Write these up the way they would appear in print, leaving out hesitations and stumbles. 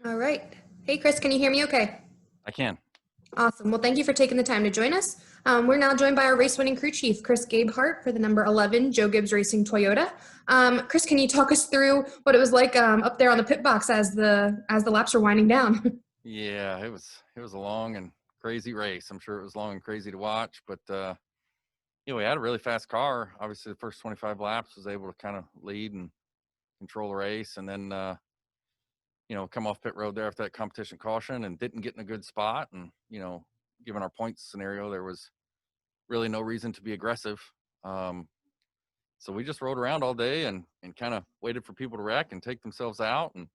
All right. Hey, Chris, can you hear me okay? I can. Awesome. Well, thank you for taking the time to join us. We're now joined by our race winning crew chief, Chris Gabehart, for the number 11 Joe Gibbs Racing Toyota. Chris, can you talk us through what it was like up there on the pit box as the laps were winding down? Yeah, it was a long and crazy race. I'm sure it was long and crazy to watch, but we had a really fast car. Obviously, the first 25 laps was able to kind of lead and control the race, and then come off pit road there after that competition caution and didn't get in a good spot. And given our points scenario, there was really no reason to be aggressive. Um, so we just rode around all day and kind of waited for people to wreck and take themselves out and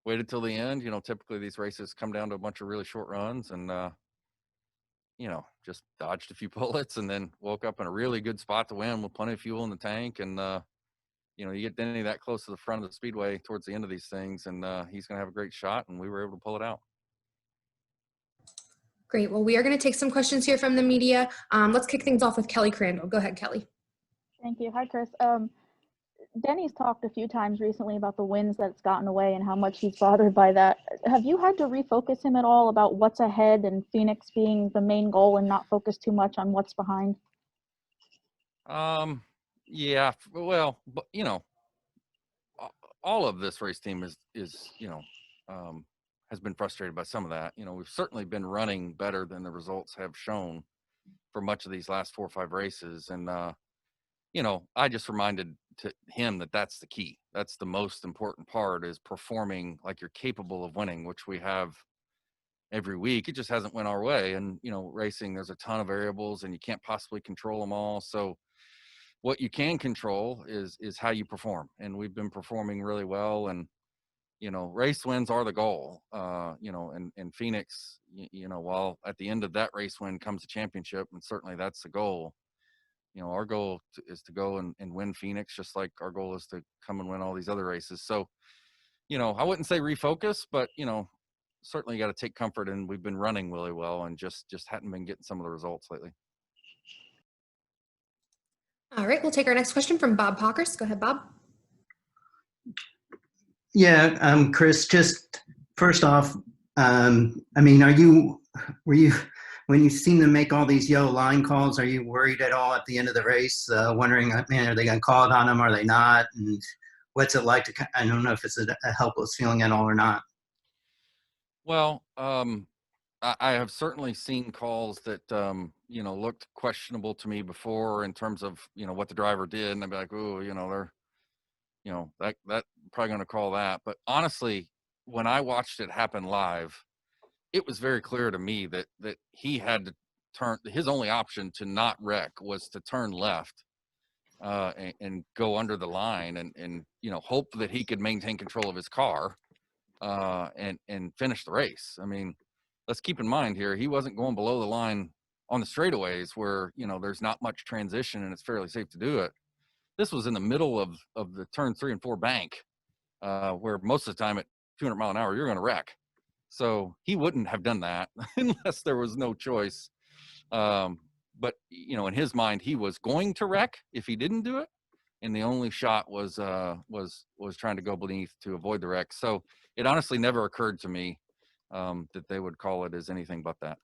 waited till the end. Typically these races come down to a bunch of really short runs and, just dodged a few bullets and then woke up in a really good spot to win with plenty of fuel in the tank. And, you get Denny that close to the front of the speedway towards the end of these things, and he's going to have a great shot, and we were able to pull it out. Great. Well, we are going to take some questions here from the media. Let's kick things off with Kelly Crandall. Go ahead, Kelly. Thank you. Hi, Chris. Denny's talked a few times recently about the wins that's gotten away and how much he's bothered by that. Have you had to refocus him at all about what's ahead and Phoenix being the main goal and not focus too much on what's behind? Yeah, well, but all of this race team is has been frustrated by some of that. We've certainly been running better than the results have shown for much of these last 4 or 5 races. And, I just reminded to him that that's the key. That's the most important part, is performing like you're capable of winning, which we have every week. It just hasn't went our way. And, racing, there's a ton of variables and you can't possibly control them all. So what you can control is how you perform. And we've been performing really well. And, race wins are the goal, and Phoenix, while at the end of that race win comes a championship, and certainly that's the goal. Our goal is to go and win Phoenix, just like our goal is to come and win all these other races. So, I wouldn't say refocus, but, certainly you got to take comfort in we've been running really well and just hadn't been getting some of the results lately. All right. We'll take our next question from Bob Pockers. Go ahead, Bob. Yeah, Chris, just first off, were you, when you seem to make all these yellow line calls, are you worried at all at the end of the race, wondering, man, are they going to call it on them? Are they not? And what's it like to, I don't know if it's a helpless feeling at all or not. Well, I have certainly seen calls that, looked questionable to me before in terms of, what the driver did. And I'd be like, oh, they're, that probably going to call that. But honestly, when I watched it happen live, it was very clear to me that he had to turn. His only option to not wreck was to turn left and go under the line and hope that he could maintain control of his car and finish the race. I mean, let's keep in mind here, he wasn't going below the line on the straightaways where, there's not much transition and it's fairly safe to do it. This was in the middle of the turn 3 and 4 bank, where most of the time at 200 mile an hour, you're going to wreck. So he wouldn't have done that unless there was no choice. But, in his mind, he was going to wreck if he didn't do it. And the only shot was trying to go beneath to avoid the wreck. So it honestly never occurred to me that they would call it as anything but that.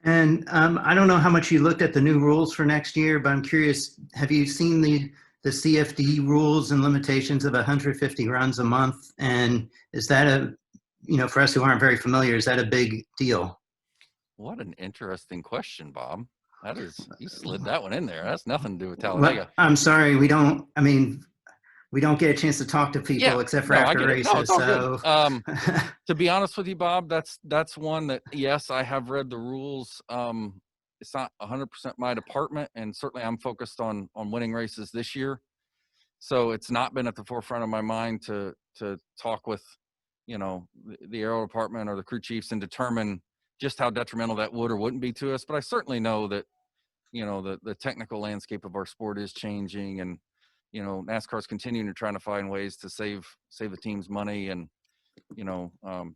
And I don't know how much you looked at the new rules for next year, but I'm curious, have you seen the CFD rules and limitations of 150 runs a month? And is that for us who aren't very familiar, is that a big deal? What an interesting question, Bob. You slid that one in there. That's nothing to do with Talladega. Well, I'm sorry, we don't get a chance to talk to people except for after races. No, it's all good. To be honest with you, Bob, that's one that, yes, I have read the rules. It's not 100% my department, and certainly I'm focused on winning races this year. So it's not been at the forefront of my mind to talk with, the aero department or the crew chiefs and determine just how detrimental that would or wouldn't be to us. But I certainly know that, the technical landscape of our sport is changing, and, NASCAR is continuing to try to find ways to save the team's money. And,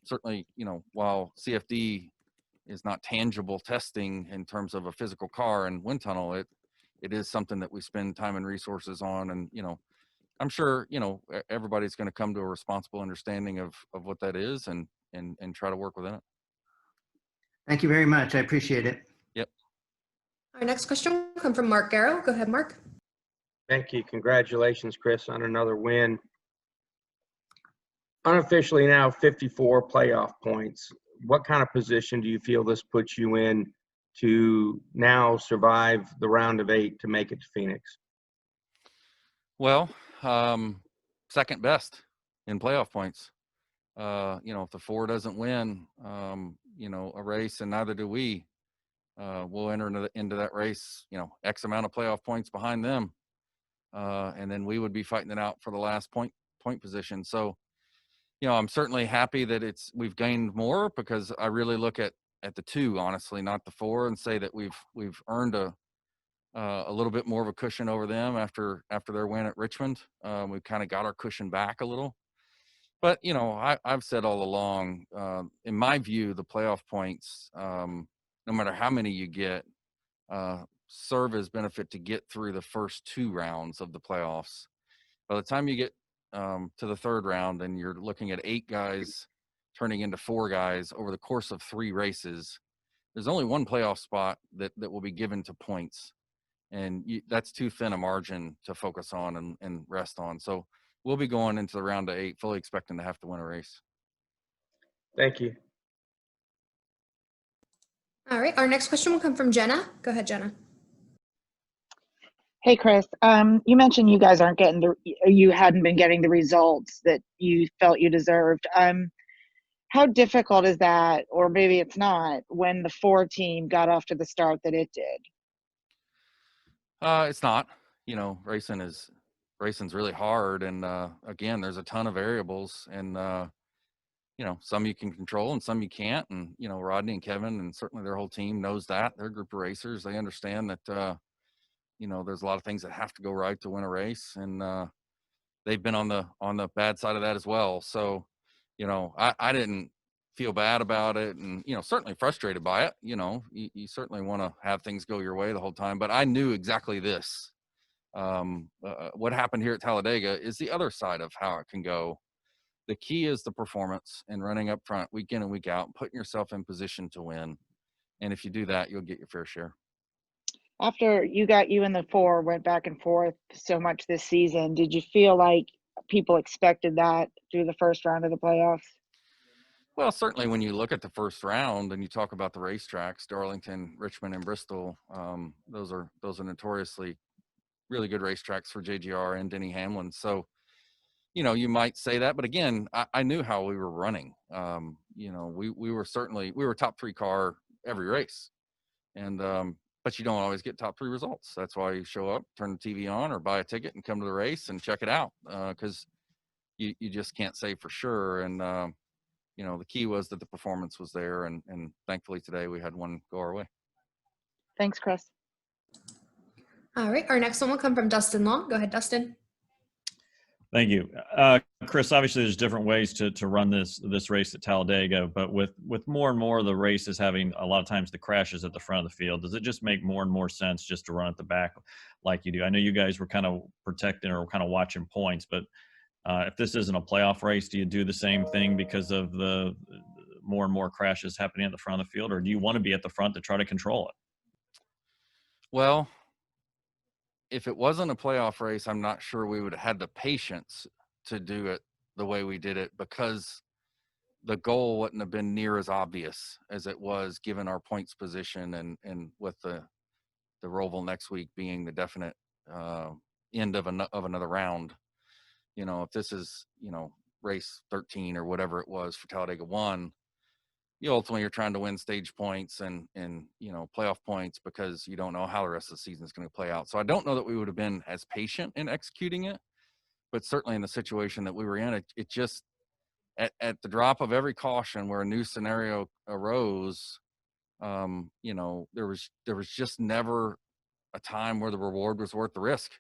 certainly, while CFD is not tangible testing in terms of a physical car and wind tunnel, it is something that we spend time and resources on. And, I'm sure, everybody's going to come to a responsible understanding of what that is and try to work within it. Thank you very much. I appreciate it. Yep. Our next question will come from Mark Garrow. Go ahead, Mark. Thank you. Congratulations, Chris, on another win. Unofficially now 54 playoff points. What kind of position do you feel this puts you in to now survive the round of 8 to make it to Phoenix? Well, second best in playoff points. If the 4 doesn't win, a race, and neither do we, we'll enter into that race, X amount of playoff points behind them. And then we would be fighting it out for the last point position. So, I'm certainly happy that we've gained more, because I really look at the 2, honestly, not the 4, and say that we've earned a little bit more of a cushion over them after their win at Richmond. We've kind of got our cushion back a little. But, I've said all along, in my view, the playoff points, no matter how many you get, serve as benefit to get through the first 2 rounds of the playoffs. By the time you get to the 3rd round, and you're looking at 8 guys turning into 4 guys over the course of 3 races, there's only one playoff spot that will be given to points. And that's too thin a margin to focus on and rest on. So we'll be going into the round of 8 fully expecting to have to win a race. Thank you. All right. Our next question will come from Jenna. Go ahead, Jenna. Hey, Chris. You mentioned you guys you hadn't been getting the results that you felt you deserved. How difficult is that, or maybe it's not, when the 4 team got off to the start that it did? It's not. Racing's really hard, and again, there's a ton of variables, and some you can control and some you can't. And Rodney and Kevin, and certainly their whole team, knows that. They're a group of racers. They understand that there's a lot of things that have to go right to win a race, and they've been on the bad side of that as well. So I didn't feel bad about it, and certainly frustrated by it. You certainly want to have things go your way the whole time, but I knew exactly this. What happened here at Talladega is the other side of how it can go. The key is the performance and running up front week in and week out, and putting yourself in position to win. And if you do that, you'll get your fair share. After you and the 4 went back and forth so much this season, did you feel like people expected that through the first round of the playoffs? Well, certainly when you look at the first round and you talk about the racetracks, Darlington, Richmond, and Bristol, those are notoriously really good racetracks for JGR and Denny Hamlin. So, you might say that, but again, I knew how we were running. We were top 3 car every race, and but you don't always get top 3 results. That's why you show up, turn the TV on, or buy a ticket and come to the race and check it out, because you just can't say for sure. And the key was that the performance was there, and thankfully today we had one go our way. Thanks, Chris. All right. Our next one will come from Dustin Long. Go ahead, Dustin. Thank you. Chris, obviously there's different ways to run this race at Talladega, but with more and more of the races having a lot of times the crashes at the front of the field, does it just make more and more sense just to run at the back like you do? I know you guys were kind of protecting or kind of watching points, but if this isn't a playoff race, do you do the same thing because of the more and more crashes happening at the front of the field, or do you want to be at the front to try to control it? Well, if it wasn't a playoff race, I'm not sure we would have had the patience to do it the way we did it, because the goal wouldn't have been near as obvious as it was given our points position, and with the Roval next week being the definite end of another round. If this is, race 13 or whatever it was for Talladega 1, you're trying to win stage points and playoff points, because you don't know how the rest of the season is going to play out. So I don't know that we would have been as patient in executing it, but certainly in the situation that we were in, it just at the drop of every caution where a new scenario arose, there was just never a time where the reward was worth the risk.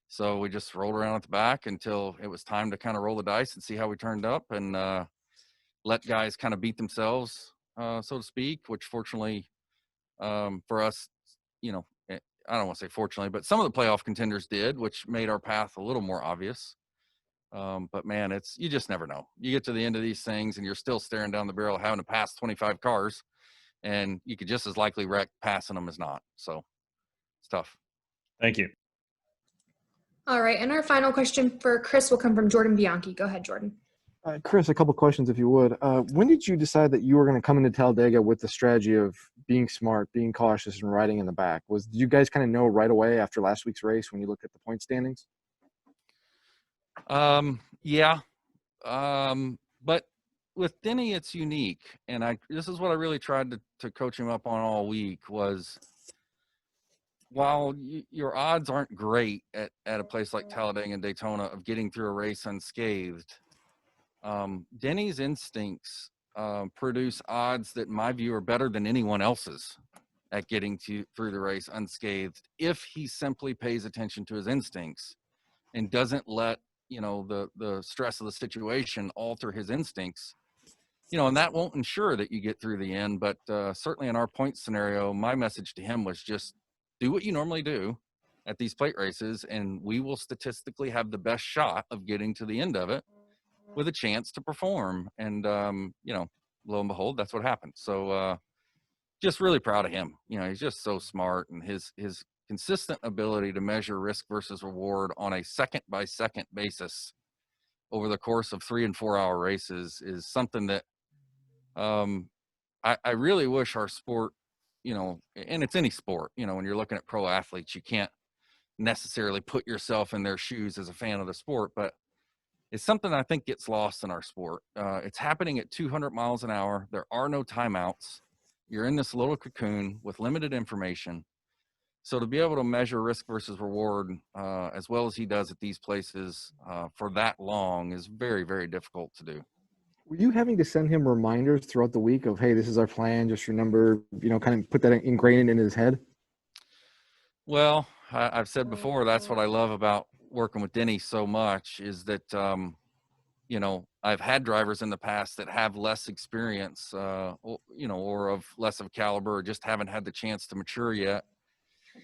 So we just rolled around at the back until it was time to kind of roll the dice and see how we turned up, and let guys kind of beat themselves, so to speak, which fortunately for us, I don't want to say fortunately, but some of the playoff contenders did, which made our path a little more obvious. But man, you just never know. You get to the end of these things and you're still staring down the barrel having to pass 25 cars, and you could just as likely wreck passing them as not. So it's tough. Thank you. All right, and our final question for Chris will come from Jordan Bianchi. Go ahead, Jordan. Chris, a couple questions if you would. When did you decide that you were going to come into Talladega with the strategy of being smart, being cautious, and riding in the back? Did you guys kind of know right away after last week's race when you looked at the point standings? Yeah. But with Denny, it's unique. And this is what I really tried to coach him up on all week was, while your odds aren't great at a place like Talladega and Daytona of getting through a race unscathed, Denny's instincts produce odds that in my view are better than anyone else's at getting through the race unscathed if he simply pays attention to his instincts and doesn't let the stress of the situation alter his instincts. And that won't ensure that you get through the end, but certainly in our point scenario, my message to him was just do what you normally do at these plate races, and we will statistically have the best shot of getting to the end of it with a chance to perform. And, lo and behold, that's what happened. So just really proud of him. He's just so smart, and his consistent ability to measure risk versus reward on a second by second basis over the course of 3 and 4 hour races is something that I really wish our sport, and it's any sport, when you're looking at pro athletes, you can't necessarily put yourself in their shoes as a fan of the sport, but it's something I think gets lost in our sport. It's happening at 200 miles an hour. There are no timeouts. You're in this little cocoon with limited information. So to be able to measure risk versus reward as well as he does at these places for that long is very, very difficult to do. Were you having to send him reminders throughout the week of, hey, this is our plan, just remember, kind of put that ingrained in his head? Well, I've said before, that's what I love about working with Denny so much is that, I've had drivers in the past that have less experience, or of less of caliber, or just haven't had the chance to mature yet.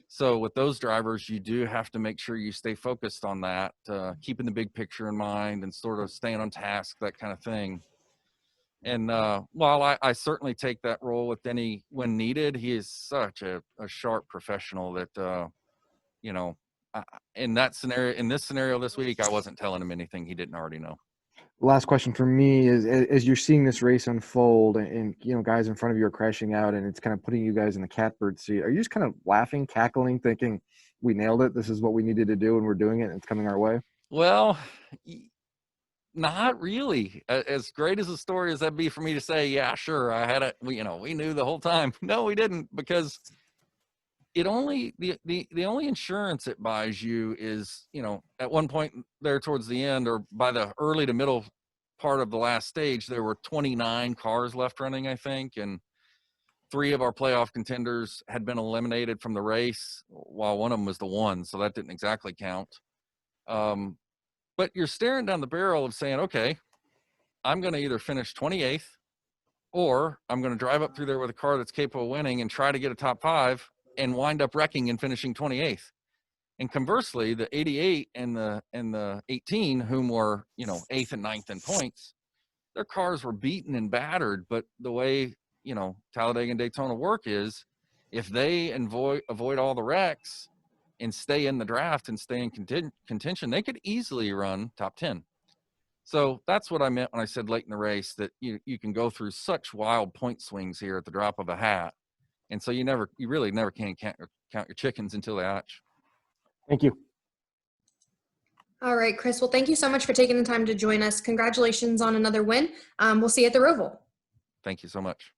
So with those drivers, you do have to make sure you stay focused on that, keeping the big picture in mind and sort of staying on task, that kind of thing. And while I certainly take that role with Denny when needed, he is such a sharp professional that, in this scenario this week, I wasn't telling him anything he didn't already know. Last question for me is, as you're seeing this race unfold and guys in front of you are crashing out and it's kind of putting you guys in the catbird seat, are you just kind of laughing, cackling, thinking, we nailed it, this is what we needed to do and we're doing it and it's coming our way? Well, not really. As great as a story as that'd be for me to say, yeah, sure, I had it, we knew the whole time. No, we didn't, because the only insurance it buys you is, at one point there towards the end, or by the early to middle part of the last stage, there were 29 cars left running, I think, and 3 of our playoff contenders had been eliminated from the race, while one of them was the one, so that didn't exactly count. But you're staring down the barrel of saying, okay, I'm going to either finish 28th, or I'm going to drive up through there with a car that's capable of winning and try to get a top 5 and wind up wrecking and finishing 28th. And conversely, the 88 and the 18, whom were, 8th and 9th in points, their cars were beaten and battered. But the way, Talladega and Daytona work is, if they avoid all the wrecks and stay in the draft and stay in contention, they could easily run top 10. So that's what I meant when I said late in the race, that you can go through such wild point swings here at the drop of a hat. And so you really never can count your chickens until they hatch. Thank you. All right, Chris. Well, thank you so much for taking the time to join us. Congratulations on another win. We'll see you at the Roval. Thank you so much.